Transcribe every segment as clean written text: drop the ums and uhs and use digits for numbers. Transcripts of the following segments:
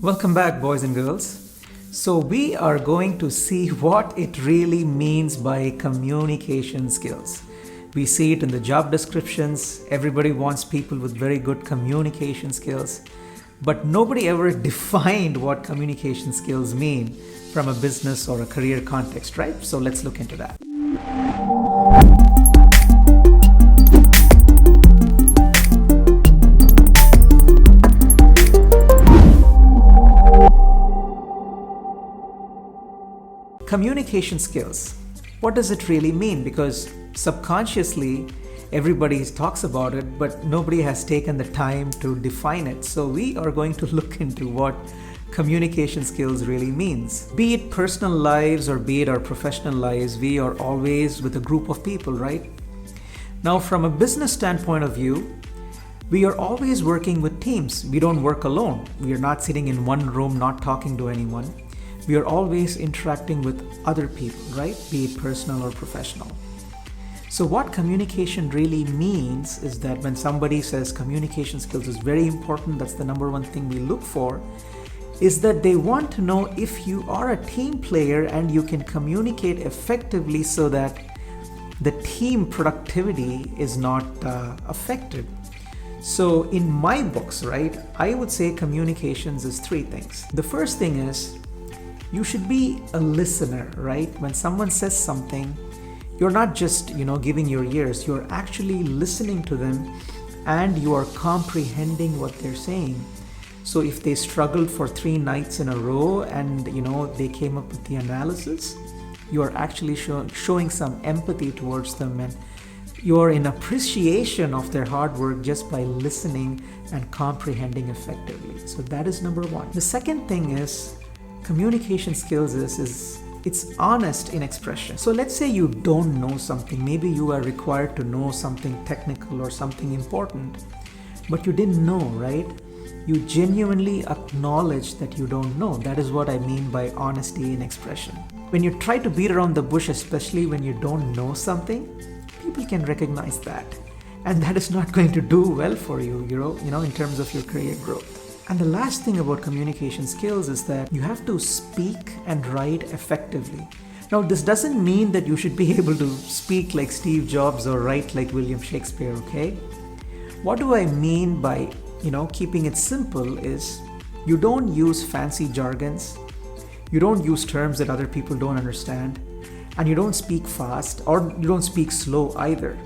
Welcome back, boys and girls. So, we are going to see what it really means by communication skills. We see it in the job descriptions. Everybody wants people with very good communication skills, but nobody ever defined what communication skills mean from a business or a career context, right? So, let's look into that. Communication skills. What does it really mean? Because subconsciously, everybody talks about it, but nobody has taken the time to define it. So we are going to look into what communication skills really means. Be it personal lives or be it our professional lives, we are always with a group of people, right? Now, from a business standpoint of view, we are always working with teams. We don't work alone. We are not sitting in one room, not talking to anyone. We are always interacting with other people, right? Be it personal or professional. So what communication really means is that when somebody says communication skills is very important, that's the number one thing we look for, is that they want to know if you are a team player and you can communicate effectively so that the team productivity is not affected. So in my books, right, I would say communications is three things. The first thing is you should be a listener, right? When someone says something, you're not just, giving your ears, you're actually listening to them and you are comprehending what they're saying. So if they struggled for 3 nights in a row and, they came up with the analysis, you are actually showing some empathy towards them and you're in appreciation of their hard work just by listening and comprehending effectively. So that is number one. The second thing is, communication skills is it's honest in expression. So let's say you don't know something. Maybe you are required to know something technical or something important, but you didn't know, right? You genuinely acknowledge that you don't know. That is what I mean by honesty in expression. When you try to beat around the bush, especially when you don't know something, people can recognize that. And that is not going to do well for you, in terms of your career growth. And the last thing about communication skills is that you have to speak and write effectively. Now, this doesn't mean that you should be able to speak like Steve Jobs or write like William Shakespeare, okay? What do I mean by, keeping it simple is you don't use fancy jargons, you don't use terms that other people don't understand, and you don't speak fast or you don't speak slow either.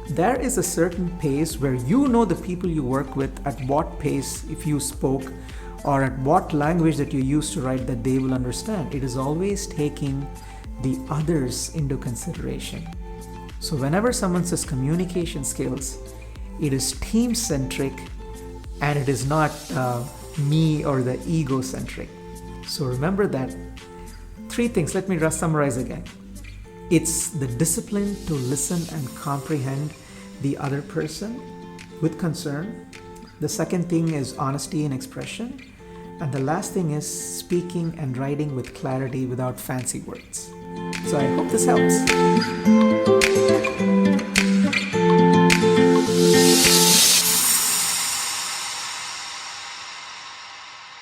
There is a certain pace where the people you work with at what pace if you spoke or at what language that you use to write that they will understand. It is always taking the others into consideration. So whenever someone says communication skills, it is team-centric and it is not me or the ego-centric. So remember that. 3 things. Let me summarize again. It's the discipline to listen and comprehend the other person with concern. The second thing is honesty in expression. And the last thing is speaking and writing with clarity without fancy words. So I hope this helps.